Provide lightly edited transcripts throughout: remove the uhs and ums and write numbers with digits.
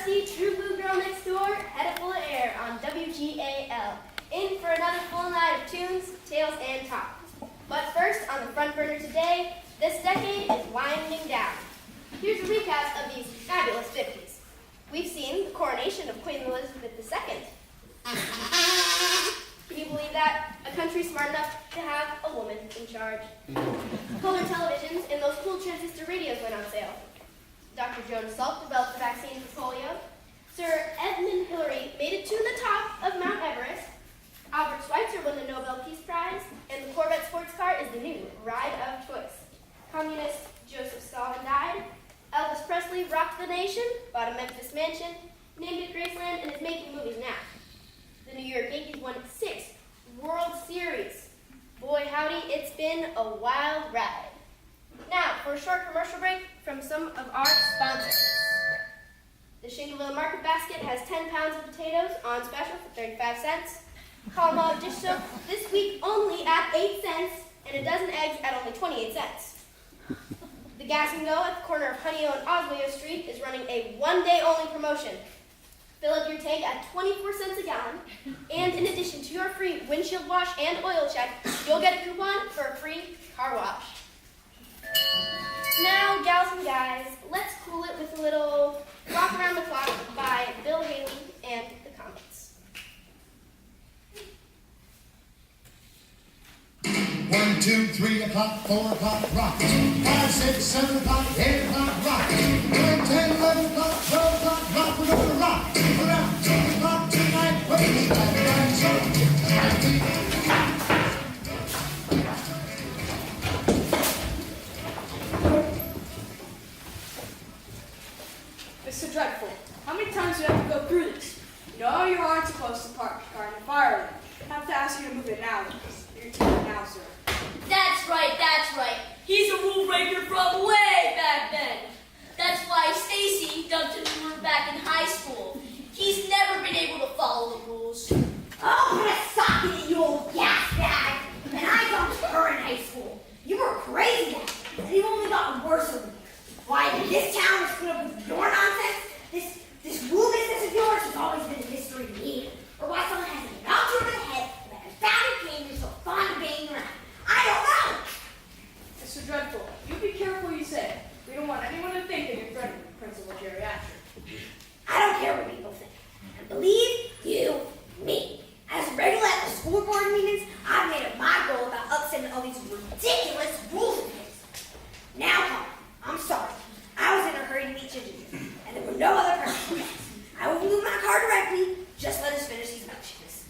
Dusty, true blue girl next door, head full of air on WGAL. In for another full night of tunes, tales, and talk. But first, on the front burner today, this decade is winding down. Here's a recap of these fabulous 50s. We've seen the coronation of Queen Elizabeth II. Can you believe that? A country smart enough to have a woman in charge. Color televisions and those cool transistor radios went on sale. Dr. Jonas Salk developed the vaccine for polio. Sir Edmund Hillary made it to the top of Mount Everest. Albert Schweitzer won the Nobel Peace Prize, and the Corvette sports car is the new ride of choice. Communist Joseph Stalin died. Elvis Presley rocked the nation, bought a Memphis mansion, named it Graceland, and is making movies now. The New York Yankees won 6 World Series. Boy, howdy, it's been a wild ride. Now, for a short commercial break from some of our sponsors. The Shingleville Market Basket has 10 pounds of potatoes on special for 35 cents. Colombo dish soap this week only at 8 cents, and a dozen eggs at only 28 cents. The Gas and Go at the corner of Honeyo and Oswego Street is running a one-day-only promotion. Fill up your tank at 24 cents a gallon, and in addition to your free windshield wash and oil check, you'll get a coupon for a free car wash. Now, gals and guys, let's cool it with a little Rock Around the Clock by Bill Haley and the Comets. 1, 2, 3 o'clock, 4 o'clock, rock. 5, 6, 7 o'clock, 8 o'clock, rock. 9, 10, 11 o'clock, 12 o'clock, rock. We're gonna rock around 2 o'clock tonight. Wait, Mr. Dreadful, how many times do you have to go through this? You know you aren't supposed to park your car in the fire lane. I have to ask you to move it now. You're taking it now, sir. That's right, that's right. He's a rule breaker from way back then. That's why Stacy dumped him when we were back in high school. He's never been able to follow the rules. Oh, put a socket in you old gas bag! And I dumped her in high school. You were crazy then, and you've only gotten worse over the years. Why, this town is put up with your nonsense? This rule business of yours has always been a mystery to me. Or why someone has knocked you over the head with that confounded game you're so fond of banging around. I don't know! Mr. Dreadful, you be careful what you say. We don't want anyone to think that you're threatening Principal Jerry Asher. I don't care what people think. And believe you me, as regular at the school board meetings, I've made it my goal about upsetting all these ridiculous rules of his. Now, Colin, I'm sorry. I was in a hurry to meet you, and there were no other persons. I will move my car directly. Just let us finish these milkshakes.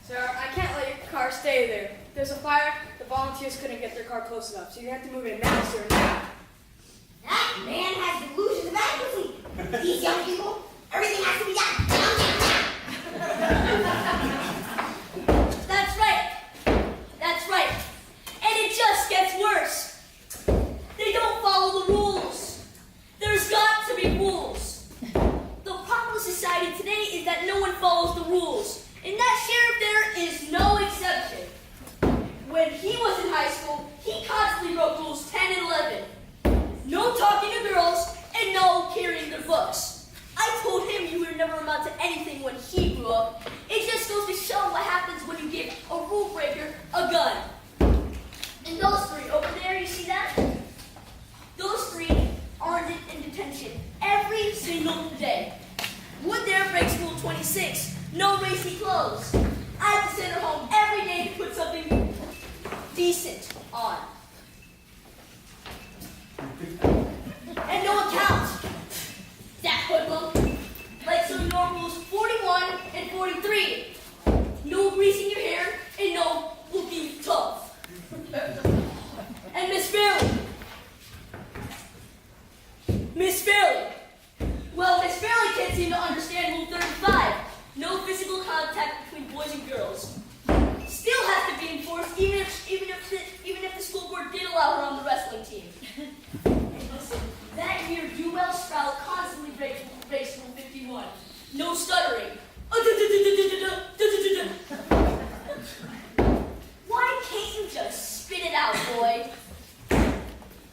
Sir, I can't let your car stay there. If there's a fire, the volunteers couldn't get their car close enough, so you have to move it now, sir, now. That man has delusions of adequacy. These young people, everything has to be done down. That's right. That's right. And it just gets worse. They don't follow the rules. There's got to be rules. The problem with society today is that no one follows the rules. And that sheriff there is no exception. When he was in high school, he constantly broke rules 10 and 11. No talking to girls, and no carrying their books. I told him you would never amount to anything when he grew up. It just goes to show what happens when you give a rule breaker a gun. And those 3 over there, you see that? Those 3 are in detention every single day. Wood there breaks Rule 26, no racy clothes. I have to send her home every day to put something decent on. And no account. That hoodlum. Like some of your rules 41 and 43. No greasing your hair and no looking tough. And Miss Fairley. Miss Fairley. Well, Miss Fairley can't seem to understand Rule 35. No physical contact between boys and girls. Still has to be enforced even if the school board did allow her on the wrestling team. And listen, that year Duell Sprout constantly breaks Rule 51. No stuttering. Why can't you just spit it out, boy?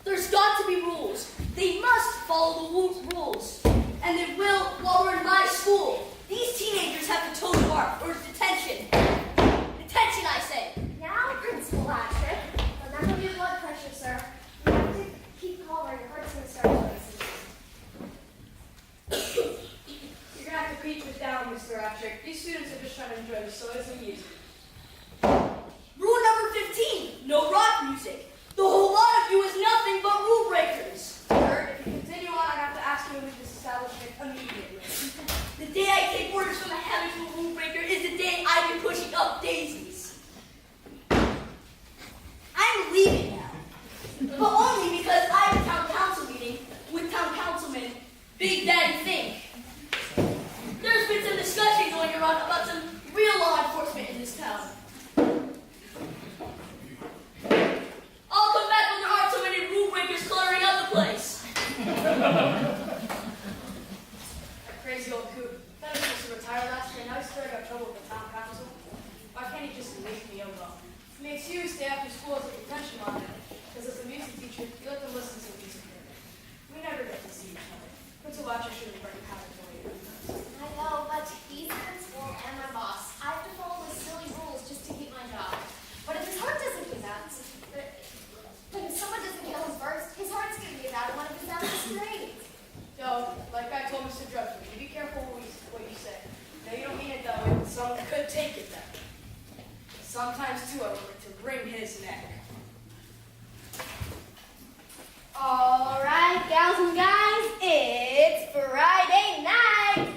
There's got to be rules. They must follow the rules. And it will while we're in my school. These teenagers have to toe the mark, or detention. Detention, I say. Now, Principal Patrick, remember your blood pressure, sir. You have to keep calm or your heart's going to start racing. You're gonna have to keep it down, Mr. Patrick. These students are just trying to enjoy the stories and music. Rule number 15, no rock music. The whole lot of you is nothing but rule breakers. Sir, if you continue on, I have to ask you to leave this establishment immediately. The day I take orders from a habitual rule breaker is the day I've been pushing up daisies. I'm leaving now, but only because I have a town council meeting with town councilman Big Daddy Fink. There's been some discussion going around about some real law enforcement in this town. I'll come back when there aren't so many rule breakers cluttering up the place. That crazy old coot. That was supposed to retire last year, and now he's still got trouble with the town council. Why can't he just leave me alone? It makes you stay after school as a detention on him, because as a music teacher, you let them listen to music here. We never get to see each other. Principal Watcher shouldn't break a habit for you. I know, but he's the principal and my boss. I have to follow his silly rules just to keep my job. But if his heart doesn't give out, if someone doesn't kill him first, his heart's going to give out in one of his eldest grades. So, like I told Mr. Drudgery, you be careful what you say. No, you don't mean it that way, but someone could take it that way. Sometimes, too, I work to wring his neck. All right, gals and guys, it's Friday night.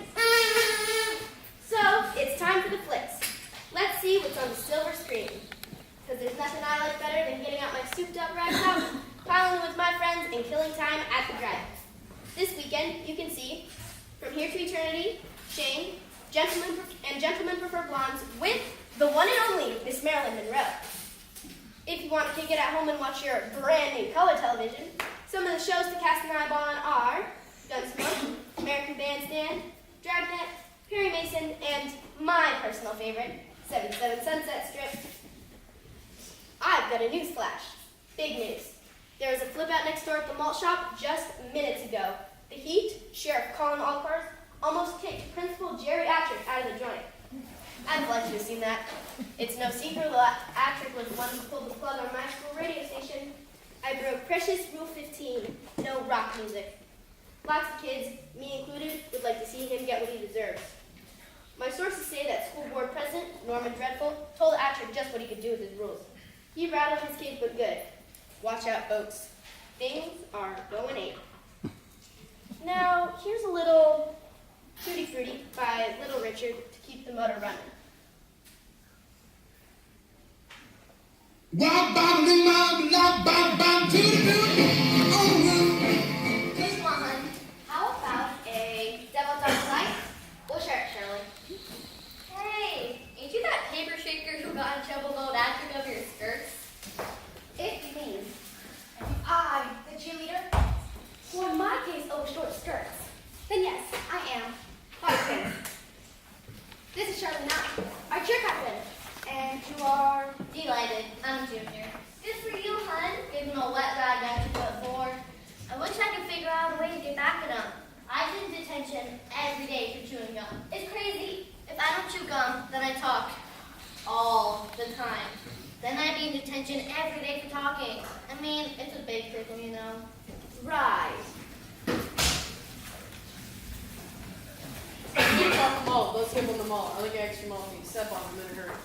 So, it's time for the flicks. Let's see what's on the silver screen. Because there's nothing I like better than getting out my souped-up ragtop, piling with my friends, and killing time at the drive. This weekend, you can see From Here to Eternity, Shane, Gentlemen Prefer Blondes with the one and only Miss Marilyn Monroe. If you want to kick it at home and watch your brand new color television, some of the shows to cast an eyeball on are Gunsmoke, American Bandstand, Dragnet, Perry Mason, and my personal favorite, 77 Sunset Strip. I've got a news flash. Big news. There was a flip out next door at the Malt shop just minutes ago. The heat, Sheriff Colin Allcars, almost kicked Principal Jerry Attrick out of the joint. I'd like to have seen that. It's no secret that Attrick was the one who pulled the plug on my school radio station. I broke precious Rule 15, no rock music. Lots of kids, me included, would like to see him get what he deserves. My sources say that school board president, Norman Dreadful, told Attrick just what he could do with his rules. He rattled his kids but good. Watch out, folks. Things are going ape. Now, here's a little Tutti Frutti by Little Richard to keep the motor running. Wop bop doo bop lop bop bop doo doo Just one. How about a Devil Dogs Light? We'll share it, Shirley. Hey, ain't you that paper shaker who got in trouble about acting over your skirts? If you mean, I, the cheerleader, or in my case, over short skirts, then yes, I am. Hi, kids. This is Shirley now, our cheer captain. And you are Delighted. I'm a junior. good for you, hun. Giving a wet rag down to foot four. I wish I could figure out a way to get back at them. I've been in detention every day for chewing gum. It's crazy. If I don't chew gum, then I talk all the time. Then I'd be in detention every day for talking. I mean, it's a big pickle, you know. Right. Keep talking malt. Let's give them the malt. I like extra malt. You step on them in a hurry.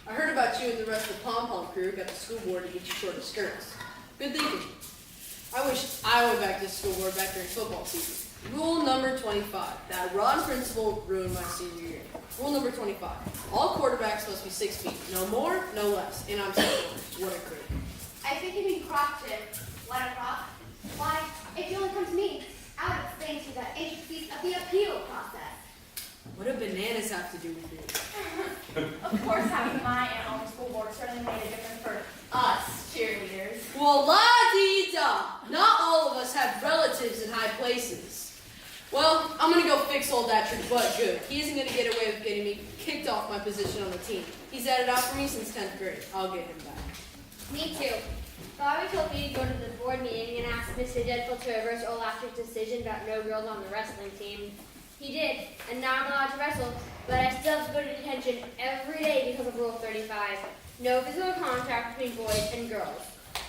I heard about you and the rest of the pom-pom crew got the school board to get you shorter skirts. Good thinking. I wish I went back to the school board back during football season. Rule number 25. That rotten principal ruined my senior year. Rule number 25. All quarterbacks must be 6 feet. No more, no less. And I'm 6'1". What a creep. I think you mean cropped it. What a crop? Why, if you only come to me, I would explain to you the intricacies of the appeal process. What do bananas have to do with it? Of course, having my aunt on the school board certainly made a difference for us cheerleaders. Well, la-dee-da! Not all of us have relatives in high places. Well, I'm gonna go fix old Attrick butt good. He isn't gonna get away with getting me kicked off my position on the team. He's had it out for me since 10th grade. I'll get him back. Me too. Bobby told me to go to the board meeting and ask Mr. Deadpool to reverse Old Actor's decision about no girls on the wrestling team. He did, and now I'm allowed to wrestle, but I still have to go to detention every day because of Rule 35. No physical contact between boys and girls.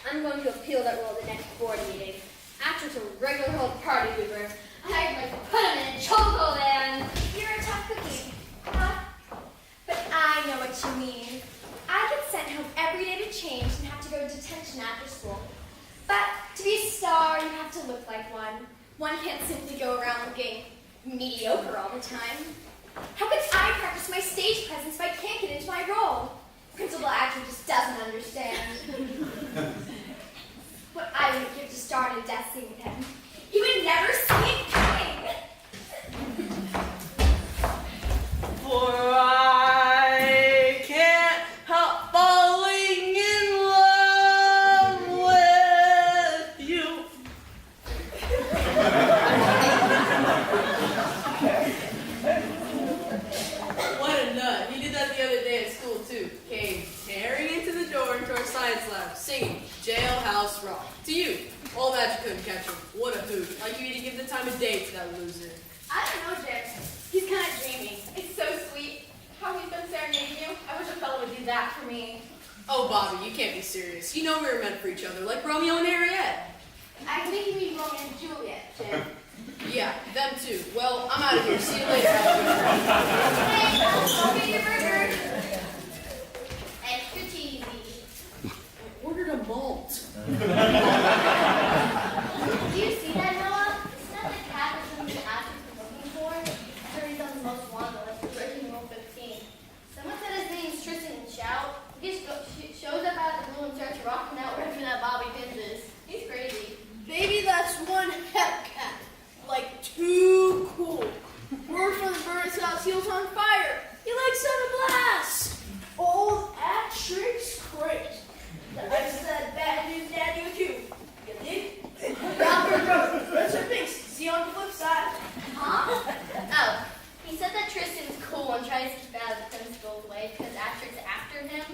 I'm going to appeal that rule at the next board meeting. Actor's a regular old party goober. I'd like to put him in a chokehold. You're a tough cookie. Huh? But I know what you mean. I get sent home every day to change and have to go to detention after school. But to be a star, you have to look like one. One can't simply go around looking mediocre all the time. How could I practice my stage presence if I can't get into my role? Principal Actor just doesn't understand. What I would give to star in a death scene with him. He would never see it coming. For I can't help falling in love with you. What a nut. He did that the other day at school too. Came tearing into the door into our science lab, singing Jailhouse Rock. To you. All that you couldn't catch him. What a hoot. Like you need to give the time of day to that loser. I don't know, Jim. He's kind of dreamy. It's so sweet. How he's been serenading you. I wish a fellow would do that for me. Oh, Bobby, you can't be serious. You know we were meant for each other, like Romeo and Harriet. I think you mean Romeo and Juliet, Jim. Yeah, them too. Well, I'm out of here. See you later. Hey, I'll get your burger. Extra cheesy. I ordered a malt. Do you see that, Noah? Isn't that the cat that some of the actors were looking for? Sure, he's on the most wanted list, breaking Rule 15. Someone said his name's Tristan Shout. He just shows up out of the blue and starts rocking out wherever that Bobby Pins is. He's crazy. Baby, that's one Hellcat. Like, too cool. Roar from the bird's house, heels on fire. He likes on a blast. Old actrix great. I said bad news daddy with you. You dig? Robert Rose, that's her things. See you on the flip side. Huh? Oh, he said that Tristan's cool and tries to keep out of the principal's way because Actor's after him.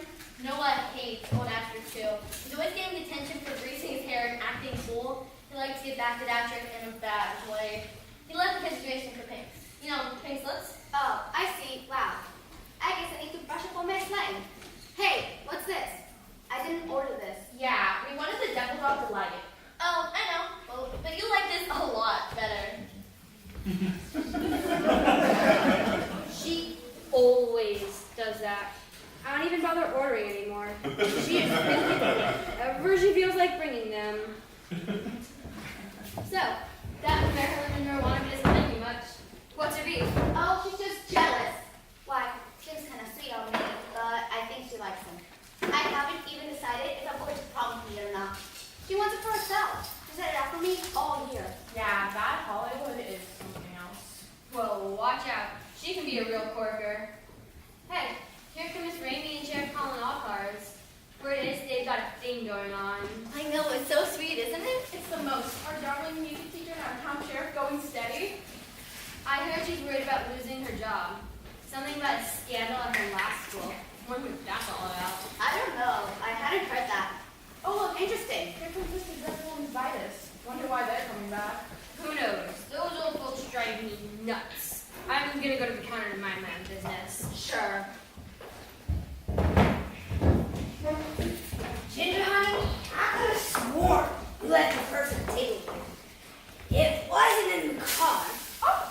Noah hates Old Actor too. He's always getting detention for greasing his hair and acting cool. He likes to get back at Actor in a bad way. He left the consideration for Pink. You know, Pink's lips? Oh, I see. Wow. I guess I need to brush up on my slang. Hey, what's this? I didn't order this. Yeah, we wanted the devil dog to like it. Oh, I know. Well, but you like this a lot better. She always does that. I don't even bother ordering anymore. She is bringing whatever she feels like bringing them. So, that Marilyn and marijuana doesn't like you much. What's your beef? Oh, she's just jealous. Why? Jim's kind of sweet on me, but I think she likes him. I haven't even decided if I'm going to prom with me or not. She wants it for herself. She set it out for me all year. Yeah, that Hollywood is something else. Well, watch out. She can be a real corker. Hey, here come Miss Rainey and Sheriff Colin Allcars. Word is they've got a thing going on. I know, it's so sweet, isn't it? It's the most. Our darling music teacher and our town sheriff going steady. I heard she's worried about losing her job. Something about a scandal at her last school. Wonder what that's all about. I don't know. I hadn't heard that. Oh, look, interesting. Here comes Mr. Deadpool and Vitus. Wonder why they're coming back. Who knows? Those old folks drive me nuts. I'm gonna go to the counter to mind my own business. Sure. Ginger, honey, I could have swore you left your purse on the table here. It wasn't in the car. Oh,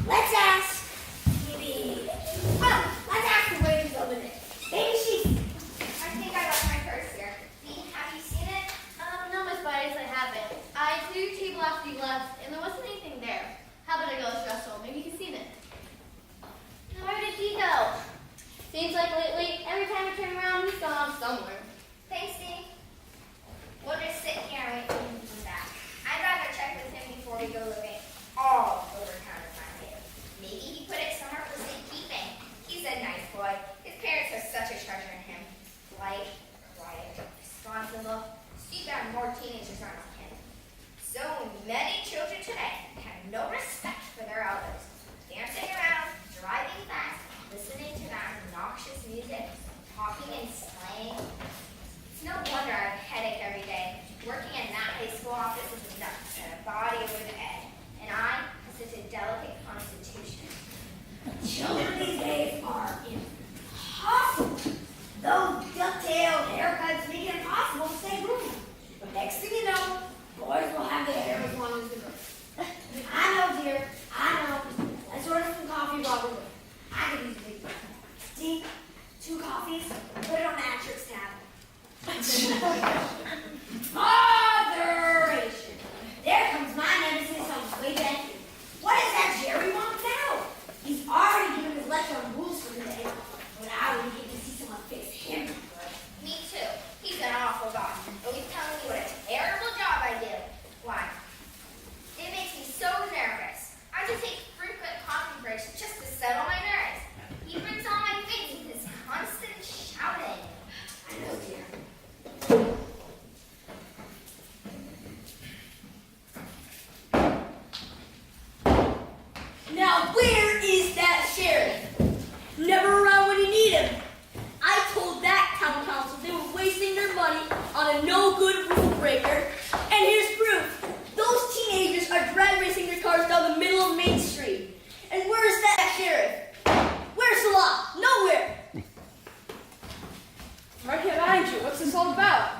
let's ask, maybe, let's ask the ladies over there. Maybe she's, I think I got my purse here. Have you seen it? No, Miss Bites, I haven't. I threw table after you left, and there wasn't anything there. How about I go to Russell? Maybe he's seen it. Where did he go? behind you. What's this all about?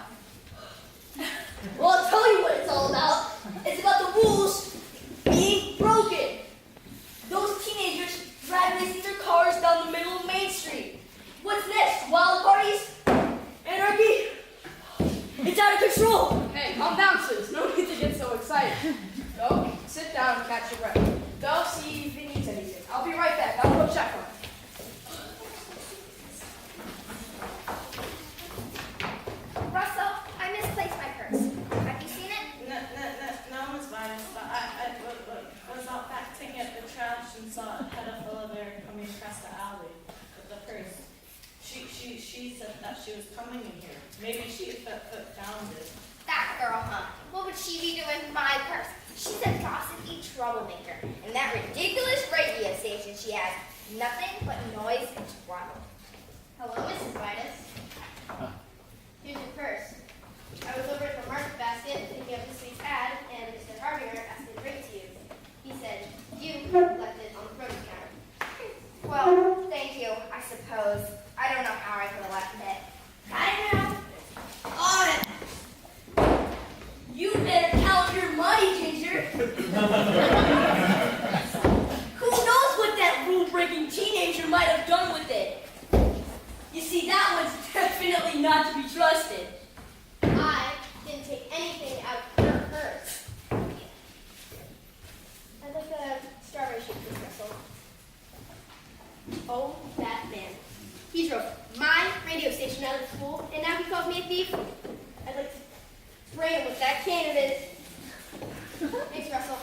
Well, I'll tell you what it's all about. It's about the rules being broken. Those teenagers drag racing their cars down the middle of Main Street. What's next? Wild parties? Anarchy? It's out of control. Hey, calm down, sis. No need to get so excited. Go, sit down and catch your breath. Go see if he needs anything. I'll be right back. I'll go check on him. Russell, I misplaced my purse. Have you seen it? No, Miss Vitus, but I was out back taking up the trash and saw a pedophile there coming across the alley with the purse. She said that she was coming in here. Maybe she found it. That girl, huh? What would she be doing with my purse? She's a gossipy troublemaker. And that ridiculous radio station she has. Nothing but noise and trouble. Hello, Mrs. Vitus. Here's your purse. I was over at the market basket picking up this week's ad, and Mr. Harbinger asked me to bring it to you. He said you left it on the produce counter. Well, thank you, I suppose. I don't know how I could have left it. Got it now? On it. You better count your money, Ginger. Who knows what that rule-breaking teenager might have done with it? You see, that one's definitely not to be trusted. I didn't take anything out of your purse. I'd like a strawberry shake, please, Russell. Oh, that man. He drove my radio station out of school, and now he calls me a thief. I'd like to spray him with that can of his. Thanks, Russell.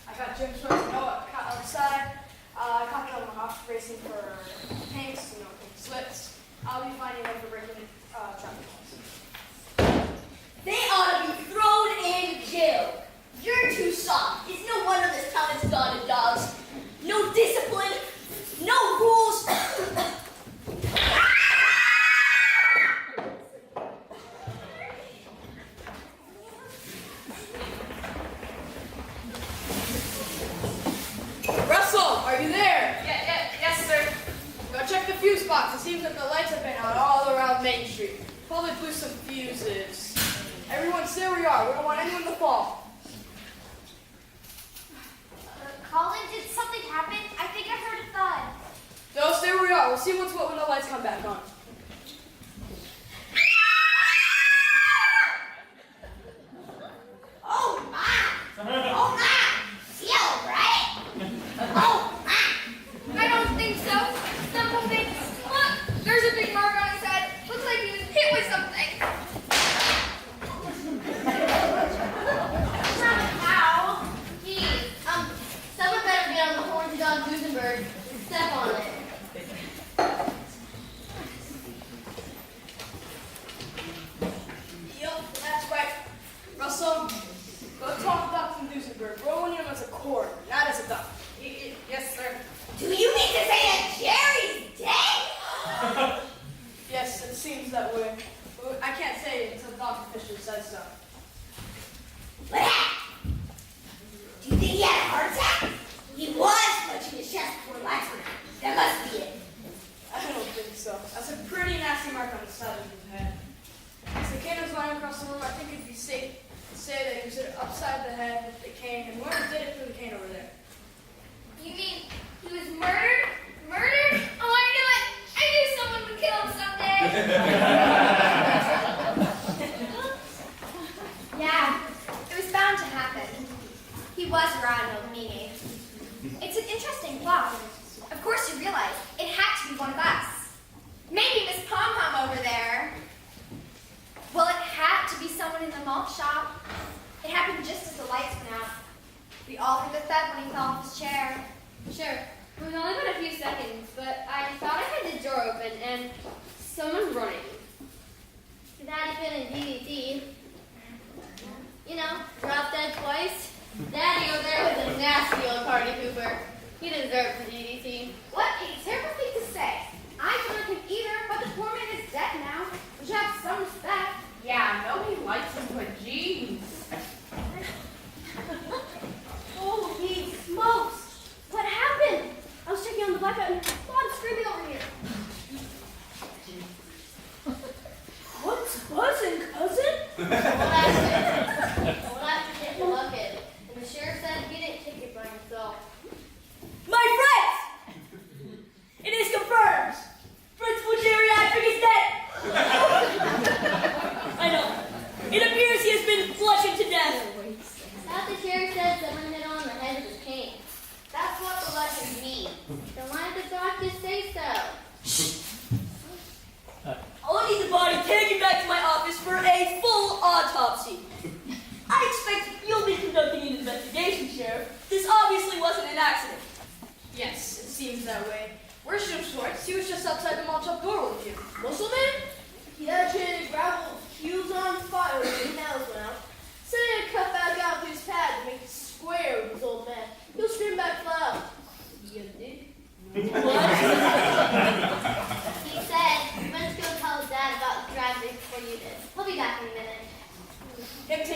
I got Jim's first note outside. I caught them off racing for pinks, pink slips. I'll be finding them for breaking traffic laws. They ought to be thrown in jail. You're too soft. It's no wonder this town has gone to dogs. No discipline, no rules. Russell, are you there? Yes, sir. Go check the fuse box. It seems that the lights have been out all around Main Street. Probably blew some fuses. Everyone, stay where you are. We don't want anyone to fall. Colin, did something happen? I think I heard a thud. No, stay where you are. We'll see what's what when the lights come back on. Oh my! Oh my! Feel right? Oh my! I don't think so. Something. Look, there's a big mark on his head. Looks like he was hit with something. How? Geez, someone better get on the horns of Don Gutenberg and step on it. Yep, that's right. Russell, go talk to Dr. Duesenberg. We're only him as a cord, not as a doctor. Yes, sir. Do you mean to say that Jerry's dead? Yes, it seems that way. But I can't say it until Dr. Fisher says so. What happened? Do you think he had a heart attack? He was punching his chest before lights went out. That must be it. I don't think so. That's a pretty nasty mark on the side of his head. As the cane was lying across the room, I think it'd be safe to say that he was hit upside the head with the cane, and whoever did it threw the cane over there. You mean he was murdered? Murdered? Oh, I knew it! I knew someone would kill him someday! Yeah, it was bound to happen. He was around old Mimi. It's an interesting plot. Of course you realize it had to be one of us. Maybe Miss Pom Pom over there. Well, it had to be someone in the malt shop. It happened just as the lights went out. We all heard the thud when he fell off his chair. Sure. It was only been a few seconds, but I thought I had the door open and someone running. Could that have been a DDT? You know, drop dead twice. Daddy over there was a nasty old party pooper. He deserved the DDT. What a terrible thing to say. I don't like him either, but the poor man is dead now. We should have some respect. Yeah, nobody likes him, but gee,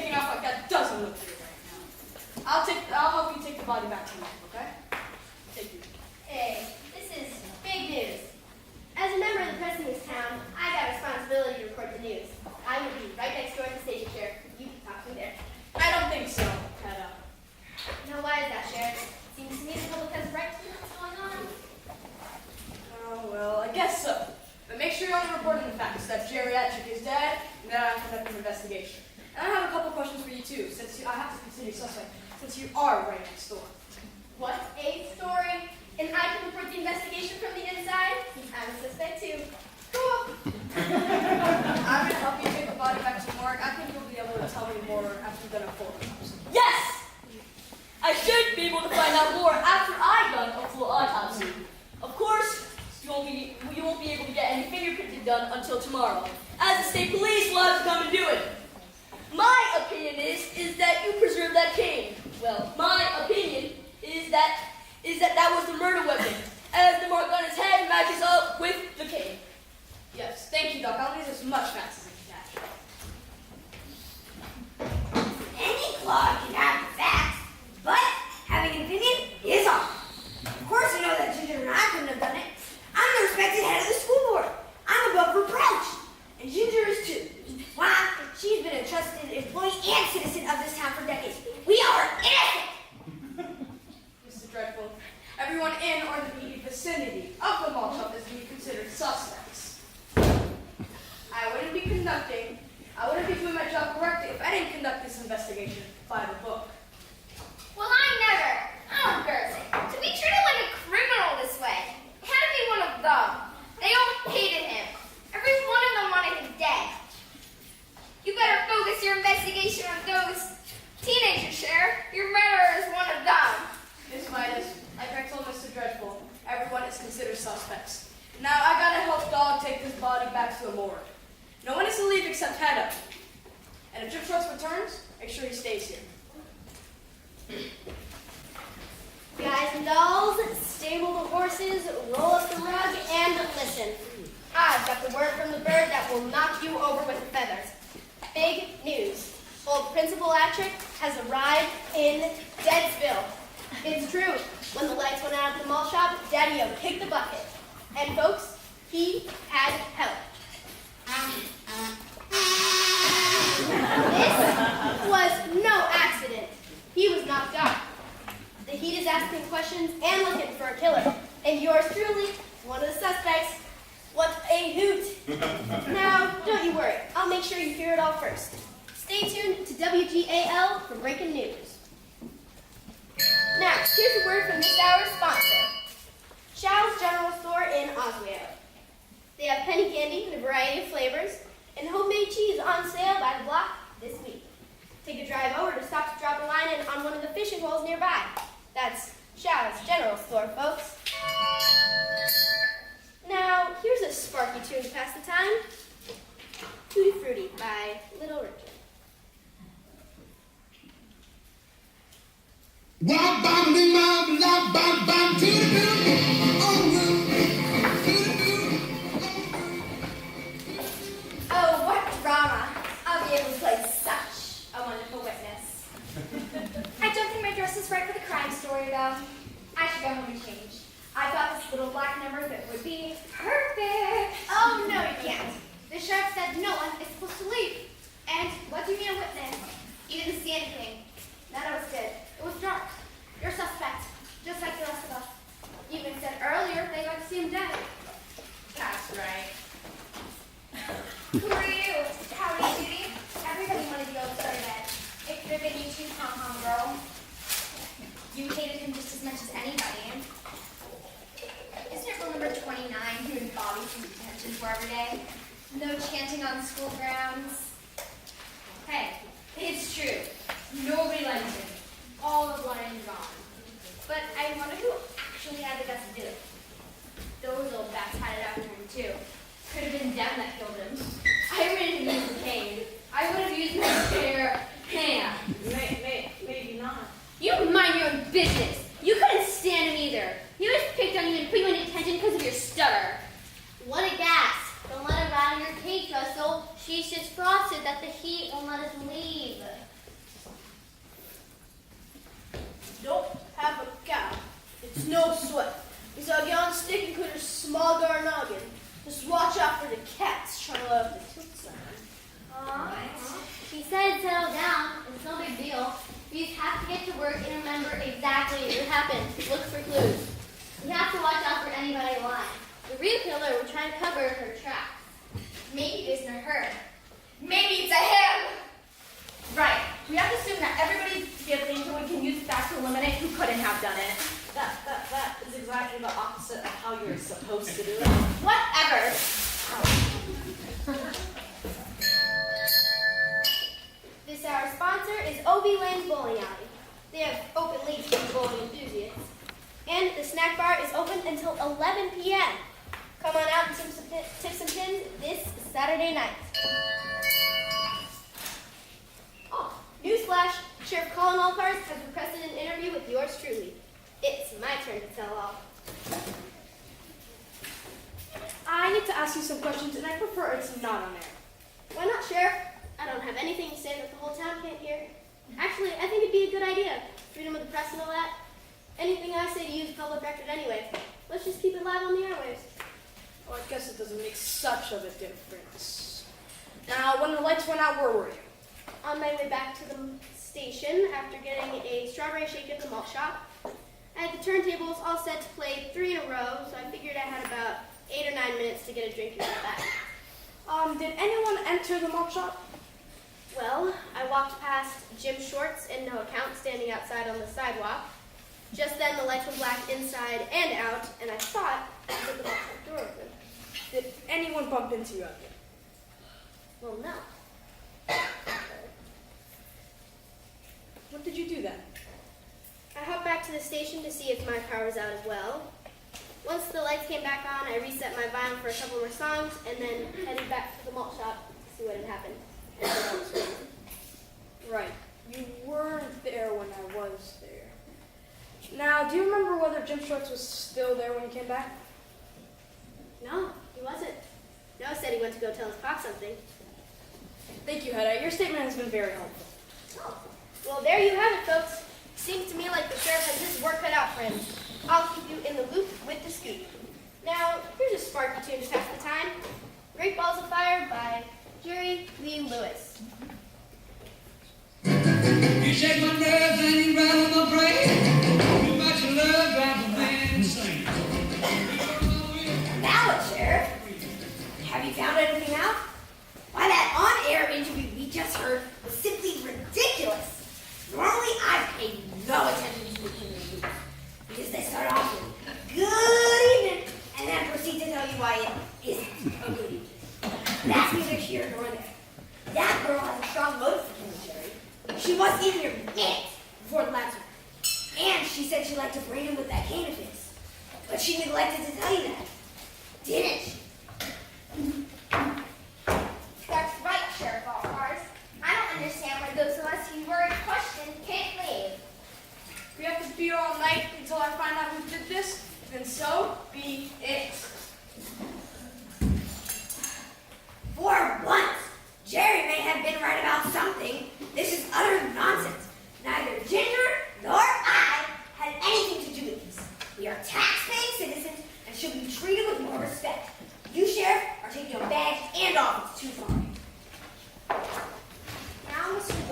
taking off like that doesn't look good right now. I'll help you take the body back to me, okay? Take you. Hey, this is big news. As a member of the press in this town, I got a responsibility to report the news. I will be right next door at the station chair. You can talk to me there. I don't think so, Hedda. Now, why is that, Sheriff? Seems to me the public has a right to know what's going on. Oh, well, I guess so. But make sure you're only reporting the facts that geriatric is dead and that I'm conducting an investigation. And I have a couple questions for you, too, since I have to consider you suspect, since you are right next door. What a story! And I can report the investigation from the inside, since I'm a suspect too. Cool! I'm going to help you take the body back to morgue. I think you'll be able to tell me more after you've done a full autopsy. Yes! I should be able to find out more after I've done a full autopsy. Of course, you won't be able to get any fingerprinting done until tomorrow, as the state police will have to come and do it. My opinion is that you preserved that cane. Well, my opinion is that was the murder weapon, as the mark on his head matches up with the cane. Yes, thank you, Doc. I'll need as much facts as I can catch. Any clod can have facts, but having an opinion is hard. Of course, you know that Ginger and I couldn't have done it. I'm the respected head of the school board. I'm above reproach, and Ginger is too. Why? She's been a trusted employee and citizen of this town for decades. We are innocent. Mr. Dreadful, everyone in or in the immediate vicinity of the malt shop is to be considered suspects. I wouldn't be doing my job correctly if I didn't conduct this investigation by the book. Well, I'm embarrassing. To be treated like a criminal this way. It had to be one of them. They all hated him. Every one of them wanted him dead. You better focus your investigation on those teenagers, Sheriff. Your murderer is one of them. Miss Midas, like I told Mr. Dreadful, everyone is considered suspects. Now I gotta help Dog take this body back to the morgue. No one is to leave except Hedda. And if Jim Schwartz returns, make sure he stays here. Guys and dolls, stable the horses, roll up the rug, and listen. I've got the word from the bird that will knock you over with the feathers. Big news. Old Principal Attrick has arrived in Deadsville. It's true. When the lights went out at the malt shop, Daddy-O kicked the bucket. And folks, he had help. This was no accident. He was knocked out. The heat is asking questions and looking for a killer. And yours truly, one of the suspects. What a hoot. Now, don't you worry. I'll make sure you hear it all first. Stay tuned to WGAL for breaking news. Now, here's a word from this hour's sponsor, Shaw's General Store in Oswego. They have penny candy in a variety of flavors and homemade cheese on sale by the block this week. Take a drive over to stop to drop a line in on one of the fishing holes nearby. That's Shaw's General Store, folks. Now, here's a sparky tune to pass the time. Tutti Frutti by Little Richard. Wah bam ding bam la bam bam to the boom. Oh, what drama. I'll be able to play such a wonderful witness. I don't think my dress is right for the crime story, though. I should go home and change. I've got this little black number that would be perfect. Oh, no, you can't. The sheriff said no one is supposed to leave. And what do you mean a witness? You didn't see anything. None of us did. It was dark. You're suspect, just like the rest of us. You even said earlier they'd like to see him dead. That's right. Who are you? Howdy, Judy. Everybody wanted to go to start bed. It could have been you too, pom-pom girl. You hated him just as much as anybody. Isn't it rule number 29 who and Bobby from detention for every day? No chanting on school grounds. Hey, it's true. Nobody likes him. All the blood is gone. But I wonder who actually had the guts to do it. Those old bats had it after him too. Could have been them that killed him. I wouldn't have used the cane. I would have used my spare hand. Maybe not. You mind your own business. You couldn't stand him either. He was picked on you and put you in detention because of your stutter. What a gas. Don't let her out of your cage, Russell. She's just frosted that the heat won't let us leave. work and remember exactly what happened. Look for clues. You have to watch out for anybody lying. The real killer will try to cover her tracks. Maybe it isn't a her. Maybe it's a him. Right. We have to assume that everybody's guilty until we can use that to eliminate who couldn't have done it. That is exactly the opposite of how you're supposed to do it. Whatever. This hour's sponsor is OB Lane's Bowling Alley. They have open late for bowling enthusiasts. And the snack bar is open until 11 p.m. Come on out and tip some pins this Saturday night. Oh, newsflash, Sheriff Colin Allcars has requested an interview with yours truly. It's my turn to tell all. I need to ask you some questions, and I prefer it's not on air. Why not, Sheriff? I don't have anything to say that the whole town can't hear. Actually, I think it'd be a good idea. Freedom of the press and all that. Anything I say to you is public record anyway. Let's just keep it live on the airwaves. Well, I guess it doesn't make such of a difference. Now, when the lights went out, where were you? On my way back to the station after getting a strawberry shake at the malt shop. I had the turntables all set to play 3 in a row, so I figured I had about 8 or 9 minutes to get a drink and get back. Did anyone enter the malt shop? Well, I walked past Jim Shorts and no account standing outside on the sidewalk. Just then the lights were black inside and out, and I thought that the malt shop door open. Did anyone bump into you out there? Well, no. What did you do then? I hopped back to the station to see if my car was out as well. Once the lights came back on, I reset my vinyl for a couple more songs, and then headed back to the malt shop to see what had happened. Right. You weren't there when I was there. Now, do you remember whether Jim Shorts was still there when you came back? No, he wasn't. Noah said he went to go tell his pop something. Thank you, Hedda. Your statement has been very helpful. Oh, well, there you have it, folks. Seems to me like the sheriff has his work cut out for him. I'll keep you in the loop with the scoop. Now, here's a sparky tune to pass the time. Great Balls of Fire by Jerry Lee Lewis. You shake my nerves and you rattle my brain. Too much love drives a man insane. Now what, Sheriff? Have you found anything out? Why, that on-air interview we just heard was simply ridiculous. Normally, I pay no attention to the interviews because they start off with good evening and then proceed to tell you why it isn't a good evening. That's neither here nor there. That girl has a strong motive for killing Jerry. She wasn't even your aunt before the last one. And she said she liked to brain him with that cane of his. But she neglected to tell you that. Didn't she? That's right, Sheriff Allcars. I don't understand why those of us who were in question can't leave. If we have to be here all night until I find out who did this, then so be it. For once, Jerry may have been right about something. This is utter nonsense. Neither Ginger nor I had anything to do with this. We are tax-paying citizens and should be treated with more respect. You, Sheriff, are taking your badge and office too far. Now, Mr.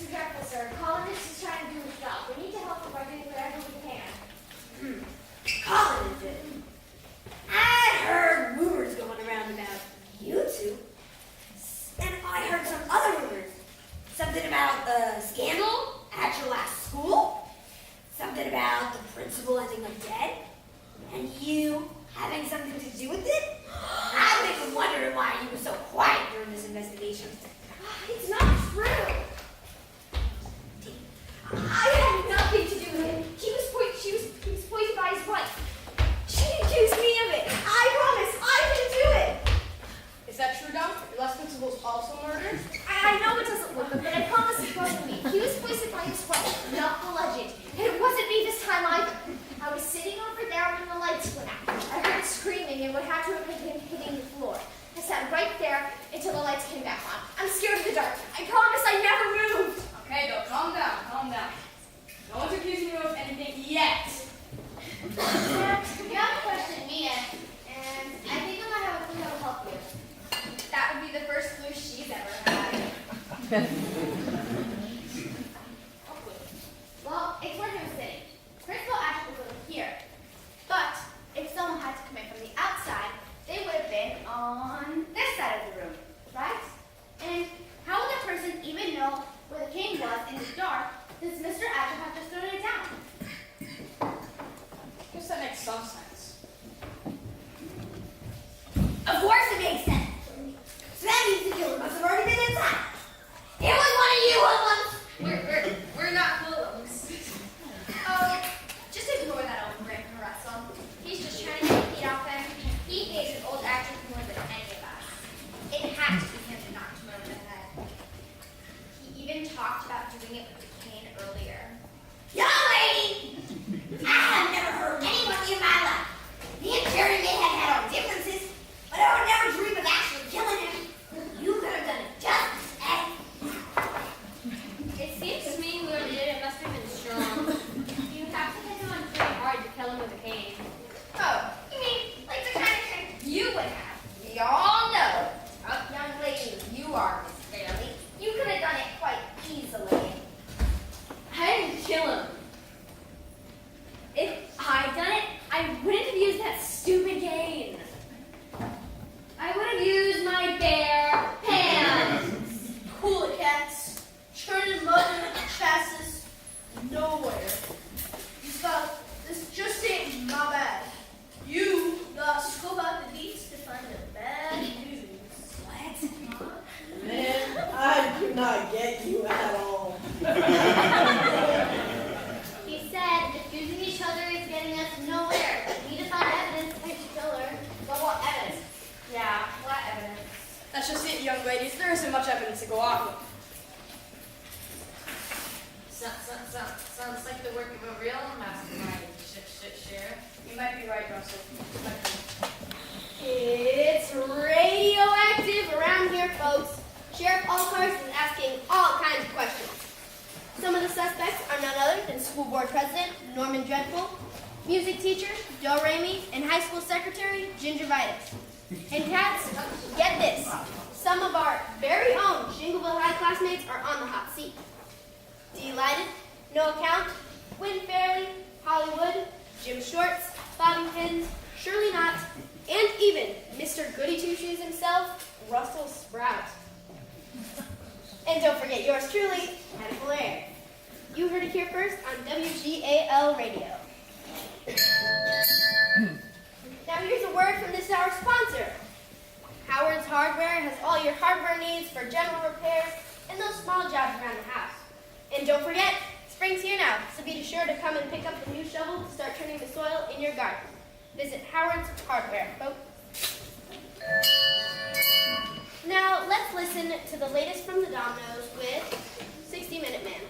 Dreadful, sir, Colin is just trying to do his job. We need to help him by doing whatever we can. Colin is it? I heard rumors going around about you two. And I heard some other rumors. Something about the scandal at your last school. Something about the principal ending up dead. And you having something to do with it? I've been wondering why you were so quiet during this investigation. It's not true. I had nothing to do with it. He was poisoned by his wife. She accused me of it. I promise, I didn't do it. Is that true, Dom? Your last principal was also murdered? I know it doesn't look good, but I promise it wasn't me. He was poisoned by his wife, not the legend. And it wasn't me this time either. I was sitting over there when the lights went out. I heard screaming and would have to have been hitting the floor. I sat right there until the lights came back on. I'm scared of the dark. I promise I never moved. Okay, though, calm down, calm down. No one's accusing you of anything yet. You haven't questioned me yet, and I think I might have a clue that will help you. That would be the first clue she's ever had. talked about doing it with the cane earlier. Young lady! I have never hurt anyone in my life. Me and Jerry may have had our differences, but I would never dream of actually killing him. You could have done it just as It seems to me whoever did it must have been strong. You have to hit him on pretty hard to kill him with a cane. Oh, you mean like the kind of cane you would have? We all know. Oh, young lady, you are, Miss Bailey. You could have done it quite easily. I didn't kill him. If I'd done it, I wouldn't have used that stupid cane. I would have used my bare hands. Cool it, cats. Churning mud in the chassis. Nowhere. This just ain't my bad. You got to scope out the deets to find the bad news. Man, I do not get you at all. He said if using each other is getting us nowhere, we need to find evidence to kill her. But what evidence? Yeah, what evidence? That's just it, young ladies. There isn't much evidence to go off of. Sounds like the work of a real mastermind, Sheriff. You might be right, Russell. You might be. It's radioactive around here, folks. Sheriff Allcars is asking all kinds of questions. Some of the suspects are none other than school board president Norman Dreadful, music teacher Do Ramey, and high school secretary Gingivitis. And cats, get this. Some of our very own Shingleville High classmates are on the hot seat. Delighted, No Account, Win Fairley, Hollywood, Jim Shorts, Bobby Pins, Shirley Knott, and even Mr. Goody Two Shoes himself, Russell Sprout. And don't forget yours truly, Hannibal Air. You heard it here first on WGAL Radio. Now here's a word from this hour's sponsor. Howard's Hardware has all your hardware needs for general repairs and those small jobs around the house. And don't forget, spring's here now, so be sure to come and pick up the new shovel to start turning the soil in your garden. Visit Howard's Hardware, folks. Now, let's listen to the latest from the Dominoes with 60 Minute Man.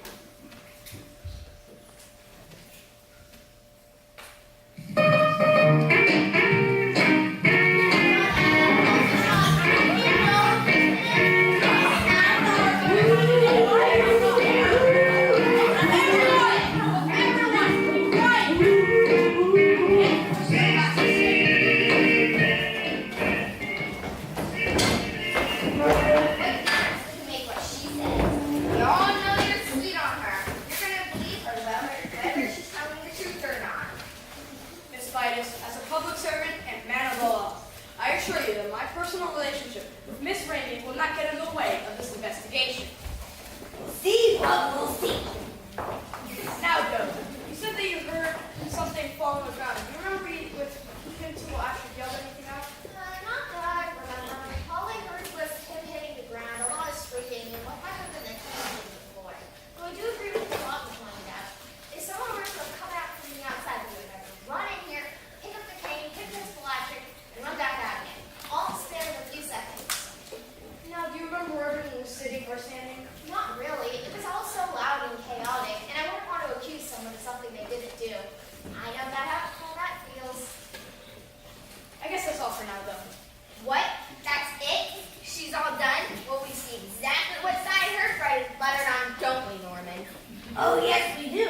Oh, yes, we do.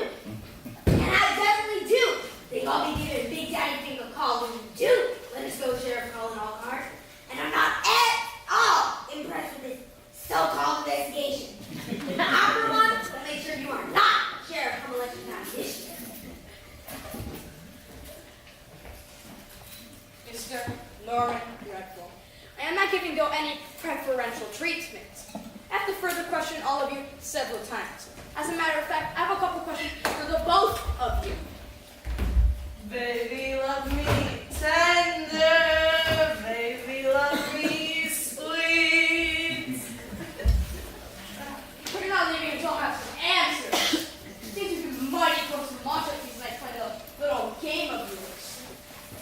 And I definitely do. Think I'll be giving Big Daddy Finger a call when you do let us go, Sheriff Colin Allcard. And I'm not at all impressed with this so-called investigation. I, for one, will make sure you are not Sheriff come election time this year. Mr. Norman Dreadful, I am not giving Bill any preferential treatment. I have to further question all of you several times. As a matter of fact, I have a couple questions for the both of you. Baby, love me tender. Baby, love me sweet. We're not leaving until I have some answers. Seems to be mighty close to the monster piece and I played a little game of yours.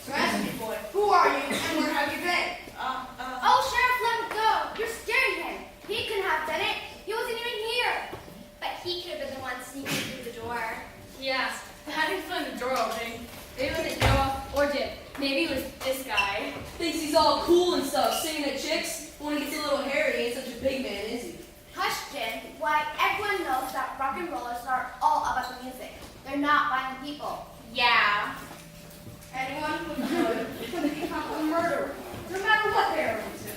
So answer me, boy. Who are you and where have you been? Oh, Sheriff, let him go. You're scaring him. He couldn't have done it. He wasn't even here. But Yeah, having fun in the door opening. Maybe it was Noah or Jim. Maybe it was this guy. Thinks he's all cool and stuff, singing at chicks. When he gets a little hairy, he ain't such a big man, is he? Hush, Jim. Why, everyone knows that rock and rollers are all about the music. They're not violent people. Yeah. Anyone could become a murderer, no matter what they are into.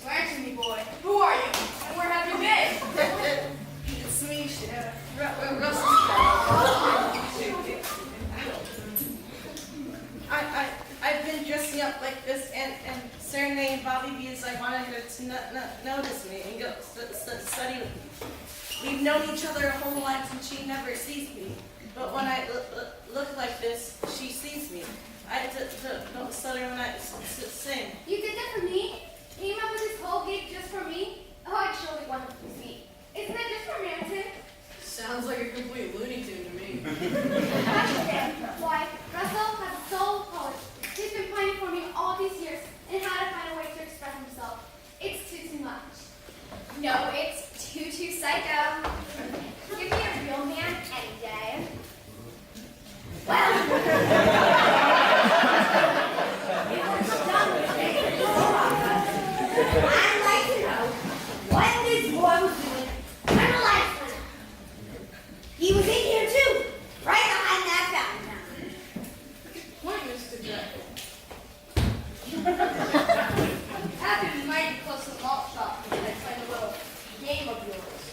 So answer me, boy. Who are you? And where have you been? It's me, Sheriff. I've been dressing up like this and serenading Bobby because I wanted her to notice me and go study with me. We've known each other our whole lives and she never sees me. But when I look like this, she sees me. I don't stutter when I sing. You did that for me? Came up with this whole gig just for me? Oh, it's surely wonderful to see. Isn't that just romantic? Sounds like a complete Looney Tune to me. Why, Russell has a soul poet. He's been playing for me all these years and how to find a way to express himself. It's too much. No, it's too psycho. Give me a real man any day. Well, I'd like to know what this boy was doing when the lights went out. He was in here too, right behind that fountain. Point, Mr. Jekyll. Happened mighty close to the malt shop and I played a little game of yours.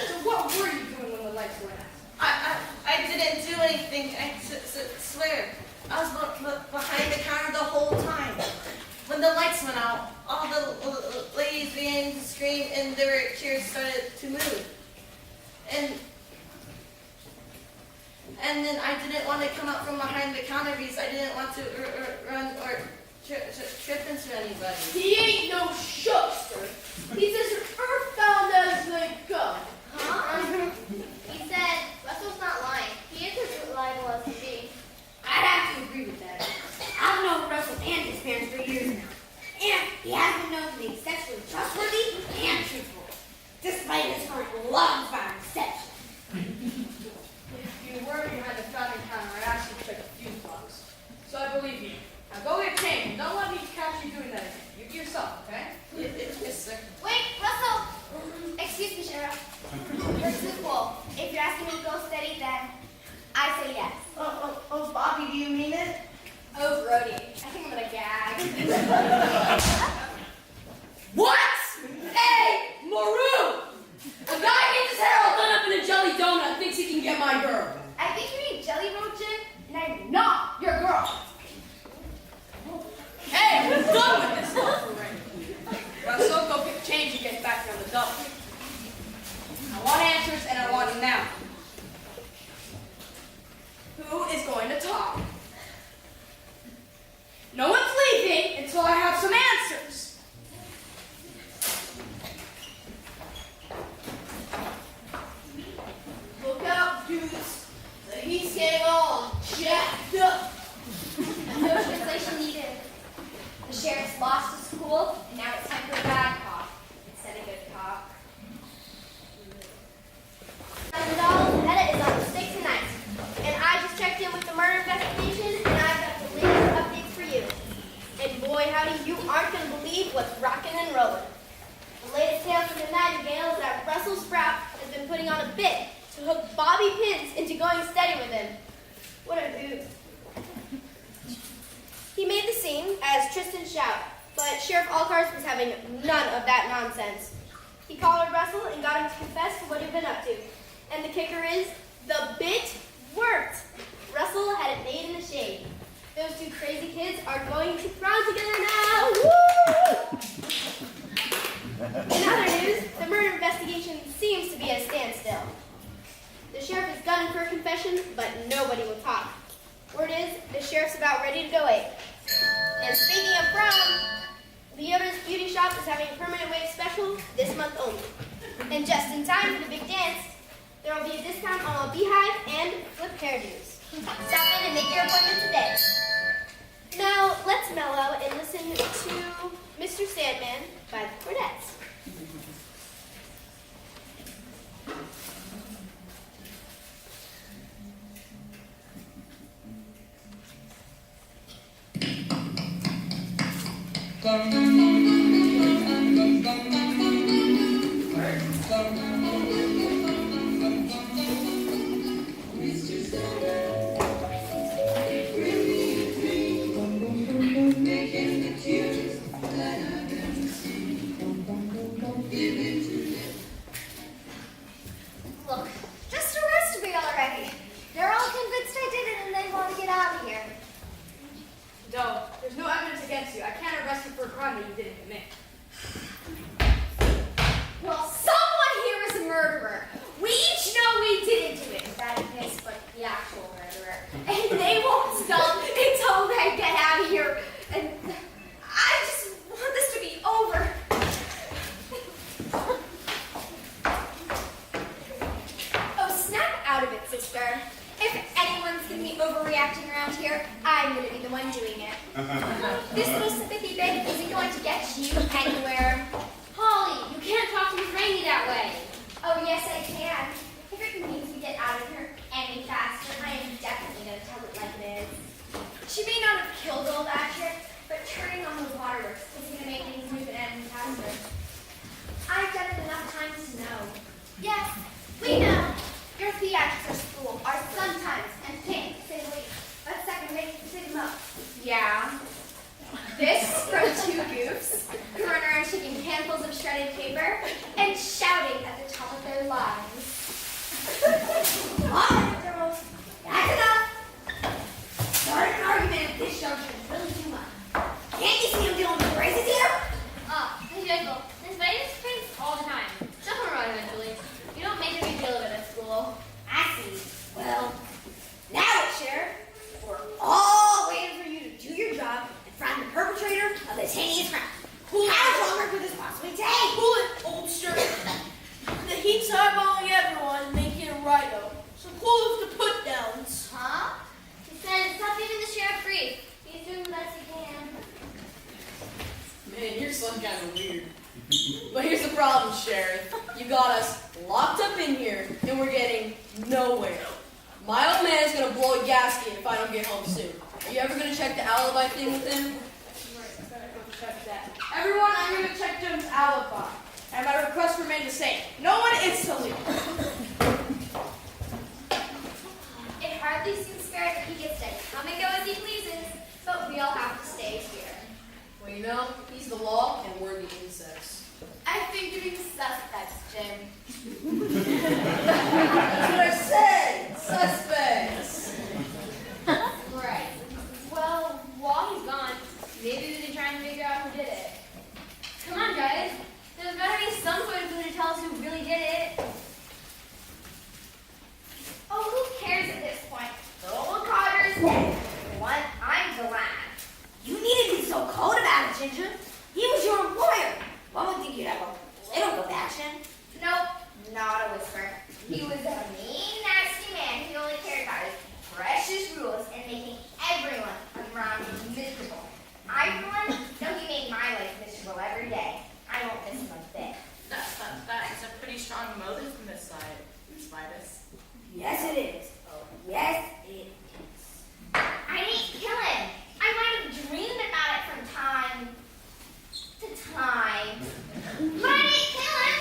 So what were you doing when the lights went out? I didn't do anything, I swear. I was behind the counter the whole time. When the lights went out, all the ladies began to scream and their chairs started to move. And then I didn't want to come out from behind the counter because I didn't want to run or trip into anybody. He ain't no showster. He's as earthbound as they go. Huh? He said, Russell's not lying. He is as reliable as can be. I'd have to agree with that. I've known Russell and his parents for years now. And he has been known to be sexually trustworthy and truthful, despite his current love-inspiring deception. If you were behind the fountain counter, I asked you to check a few boxes. So I believe you. Now go get changed. Don't let me catch you doing that again. You do yourself, okay? Yes, sir. wait, Russell! Excuse me, Sheriff. You're too cool. If you're asking me to go steady, then I say yes. Oh, Bobby, do you mean it? Oh, Brody. I think I'm gonna gag. What? Hey, Maru! A guy gets his hair all done up in a jelly donut thinks he can get my girl. I think you mean Jelly Roll, Jim, and I'm not your girl. Hey, we're done with this love parade. Russell, go get change and get back down the dump. I want answers and I want them now. Who is going to talk? No one's leaving until I have some answers. Look out, dudes. He's getting all jacked up. No translation needed. The sheriff's lost his school, and now it's time for a bad cop instead of good cop. $1,000 edit is on the stick tonight. And I just checked in with the murder investigation, and I've got the latest updates for you. And boy, howdy, you aren't going to believe what's rocking and rolling. The latest tale from the Nightingale is that Russell Sprout has been putting on a bit to hook Bobby Pins into going steady with him. What a hoot. He made the scene as Tristan Shout, but Sheriff Allcars was having none of that nonsense. He collared Russell and got him to confess to what he'd been up to. And the kicker is, the bit worked. Russell had it made in the shade. Those two crazy kids are going to prom together now. Woo! In other news, the murder investigation seems to be at a standstill. The sheriff is gunning for a confession, but nobody will talk. Word is, the sheriff's about ready to go ape. And speaking of prom, Leota's Beauty Shop is having a permanent wave special this month only. And just in time for the big dance, there will be a discount on all beehive and flip hairdos. Stop in and make your appointment today. Now, let's mellow and listen to Mr. Sandman by the Cordettes. overreacting around here, I'm going to be the one doing it. This little sympathy bit isn't going to get you anywhere. Holly, you can't talk to Miss Rainey that way. Oh, yes, I can. If it means we get out of here any faster, I am definitely going to tell it like it is. She may not have killed old Atchett, but turning on those waterworks is going to make things move and faster. I've done it enough times to know. Yes, we know. Your theatrics at school are sometimes, and can't say the least, but second rate to say the most. Yeah. This from two goofs who run around shaking handfuls of shredded paper and shouting at the top of their lungs. All right, girls, that's enough. Starting an argument at this junction is really too much. Can't you see I'm dealing with races here? Hey, Michael. Miss Rainey's pranks all the time. She'll come around eventually. You don't make a big deal of it at school. I see. Well, now what, Sheriff? We're all waiting for you to do your job and find the perpetrator of this heinous crime. How long could this possibly take? Cool it, oldster. The heat's eyeballing everyone and making it right though. So cool with the put downs. Huh? He said, stop giving the sheriff grief. He's doing the best he can. Man, you're some kind of weird. But here's the problem, Sheriff. You got us locked up in here, and we're getting nowhere. My old man's gonna blow a gasket if I don't get home soon. Are you ever gonna check the alibi thing with him? Everyone, I'm going to check Jim's alibi. And my request remains the same. No one instantly. It hardly seems fair that he gets to come and go as he pleases, but we all have to stay here. Well, you know, he's the law, and we're the insects. I think you're being suspects, Jim. That's what I said! Suspects! Right. Well, while he's gone, maybe we can try and figure out who did it. Come on, guys. There's gotta be some sort of clue to tell us who really did it. Oh, who cares at this point? The old Carter's dead. For one, I'm glad. You needn't be so cold about it, Ginger. He was your employer. One would think you'd have a little bit of action. Nope, not a whisper. He was a mean, nasty man who only cared about his precious rules and making everyone around him miserable. I, for one, know he made my life miserable every day. I won't miss him a bit. That's a pretty strong motive, Miss Vitus. Yes, it is. Oh, yes, it is. I didn't kill him. I might have dreamed about it from time to time. But I didn't kill him.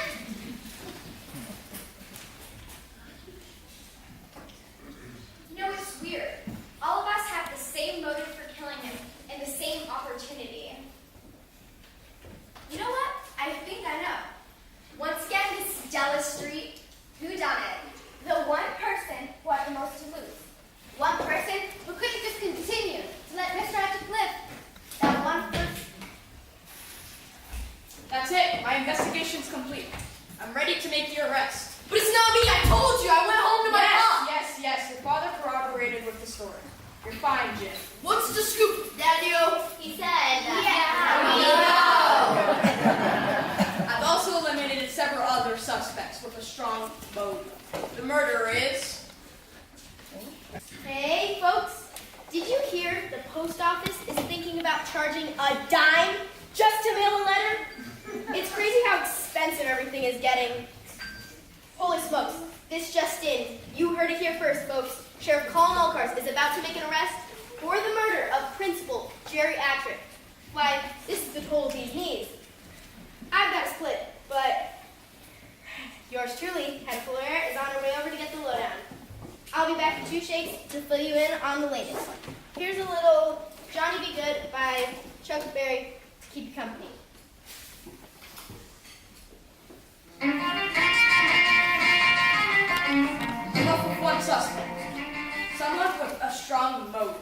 You know, it's weird. All of us have the same motive for killing him and the same opportunity. You know what? I think I know. Once again, Miss Della Street, who done it? The one person who had the most to lose. One person who couldn't just continue to let Mr. Hatchet live. That one person. That's it. My investigation's complete. I'm ready to make your arrest. But it's not me, I told you! I went home to my mom! Yes. Your father corroborated with the story. You're fine, Jim. What's the scoop, Daddy-o? He said that. I've also eliminated several other suspects with a strong motive. The murderer is... Hey, folks, did you hear the post office is thinking about charging a dime just to mail a letter? It's crazy how expensive everything is getting. Holy smokes, this just in. You heard it here first, folks. Sheriff Colin Olcars is about to make an arrest for the murder of Principal Jerry Attrick. Why, this is the total these needs. I've got a split, but yours truly, Head Fuller, is on her way over to get the lowdown. I'll be back in 2 shakes to fill you in on the latest. Here's a little Johnny Be Good by Chuck Berry to keep you company. Enough with one suspect. Someone with a strong motive.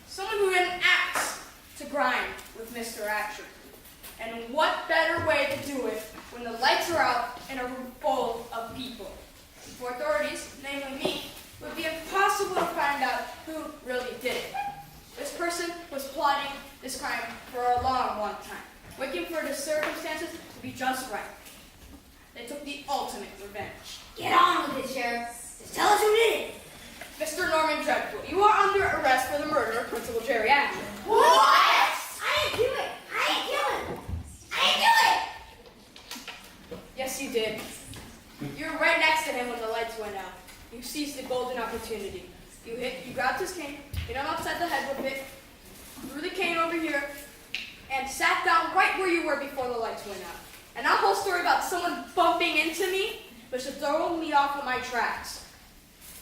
Someone who had an axe to grind with Mr. Atcher. And what better way to do it when the lights are out in a room full of people? For authorities, namely me, it would be impossible to find out who really did it. This person was plotting this crime for a long time, waiting for the circumstances to be just right. They took the ultimate revenge. Get on with it, Sheriff. Just tell us who did it. Mr. Norman Norman Dreadful, you are under arrest for the murder of Principal Jerry Adler. What? I didn't do it. I didn't kill him. I didn't do it. Yes, you did. You were right next to him when the lights went out. You seized the golden opportunity. You grabbed his cane, hit him upside the head with it, threw the cane over here, and sat down right where you were before the lights went out. And that whole story about someone bumping into me was to throw me off of my tracks.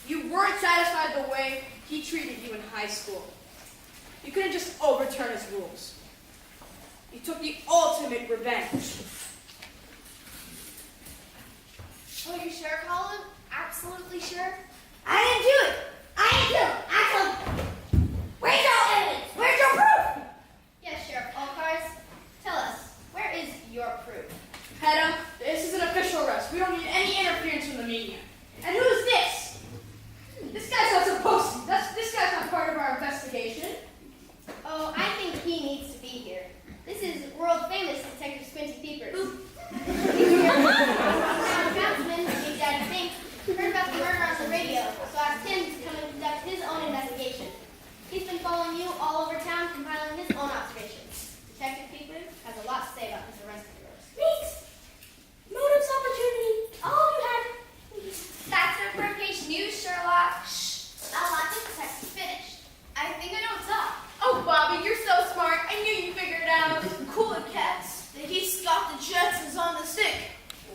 You weren't satisfied the way he treated you in high school. You couldn't just overturn his rules. You took the ultimate revenge. Oh, you sure, Colin? Absolutely sure? I didn't do it. I didn't kill him. I killed him. Where's your evidence? Where's your proof? Yes, Sheriff Allcars. Tell us, where is your proof? Hedda, this is an official arrest. We don't need any interference from the media. And who's this? This guy's not supposed to. This guy's not part of our investigation. Oh, I think he needs to be here. This is world famous Detective Squinty Peepers. He's here. Town councilman, Big Daddy Fink, heard about the murder on the radio, so asked him to come and conduct his own investigation. He's been following you all over town, compiling his own observations. Detective Peepers has a lot to say about this arrest of yours. Thanks. Motives, opportunity, all you had. That's it for page news, Sherlock. Shh. I'll let the detective finish. I think I know what's up. Oh, Bobby, you're so smart. I knew you figured it out. Cooler cats. That he scoffed the Jetsons on the stick.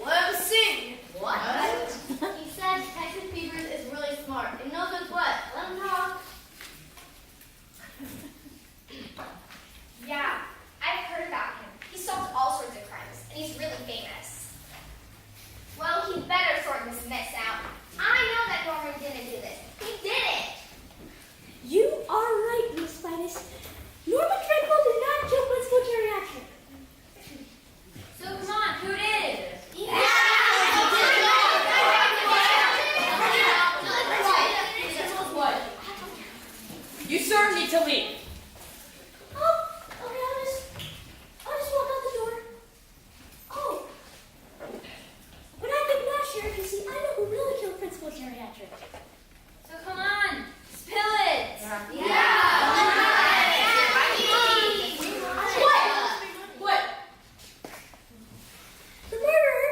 Let him sing. What? He said Detective Peepers is really smart and knows what's what. Let him talk. Yeah, I've heard about him. He solved all sorts of crimes, and he's really famous. Well, he better sort this mess out. I know that Norman didn't do this. He did it. You are right, Miss Vitus. Norman Dreadful did not kill Principal Jerry Adler. So come on, who did? You sir need to leave. Oh, okay, I'll just walk out the door. Oh. But I think not, Sheriff. You see, I know who really killed Principal Jerry Adler. So come on, spill it. What? The murderer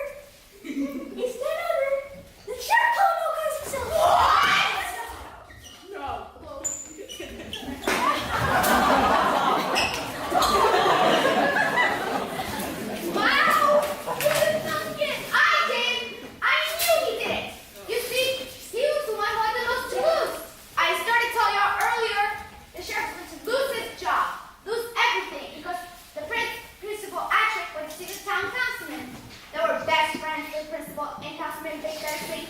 is none other than Sheriff Colin O'Connor himself. No. Wow! I did! I knew he did it! You see, he was the one who had the most to lose. I started telling y'all earlier, the sheriff was to lose his job, lose everything, because the principal actually went to see the town councilman. They were best friends with principal and councilman Big Daddy.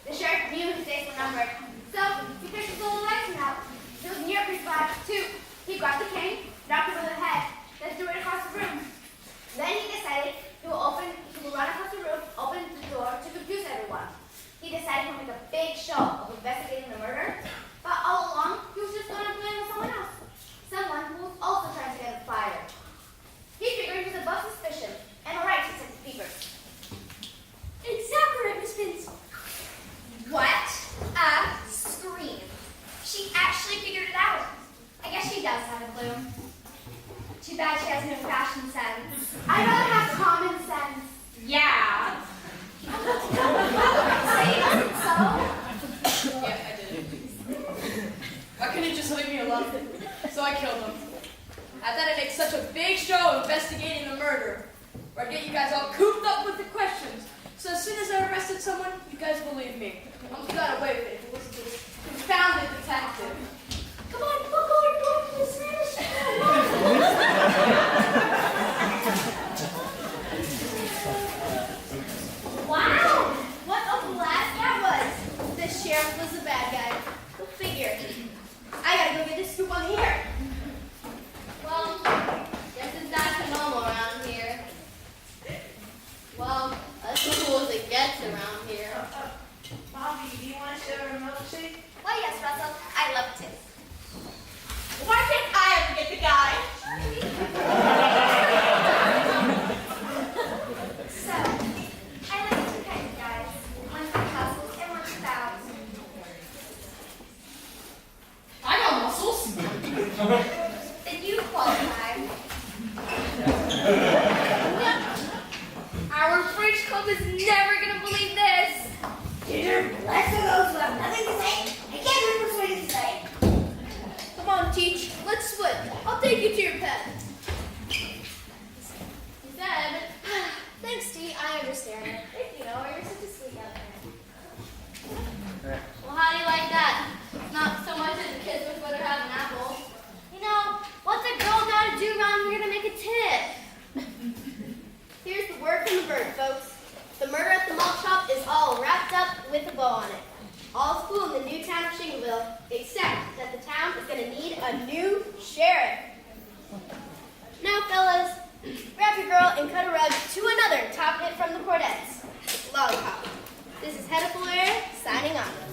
The sheriff knew his days were numbered, so he picked his little license out. It was near principal too. He grabbed the cane, knocked him over the head, then threw it across the room. Then he decided he would run across the room, open the door to confuse everyone. He decided to make a big show of investigating the murder, but all along he was just going to blame someone else. Someone who was also trying to get him fired. He figured he was above suspicion. Am I right, Detective Peepers? Exactly right, Miss Vince. What a scream. She actually figured it out. I guess she does have a clue. Too bad she has no fashion sense. I'd rather have common sense. Yeah. Say, isn't so? Yeah, I did. Why couldn't you just leave me alone? So I killed him. I thought I'd make such a big show investigating the murder, where I'd get you guys all cooped up with the questions. So as soon as I arrested someone, you guys believed me. I almost got away with it if it wasn't for this confounded detective. Come on, we'll go to the Spanish. Wow! What a blast that was! The sheriff was the bad guy. Go figure. I gotta go get this scoop on here. Well, guess it's not so normal around here. Well, as cool as it gets around here. Bobby, do you want to share a milkshake? Well, yes, Russell. I'd love to. Head of Lawyer, signing off.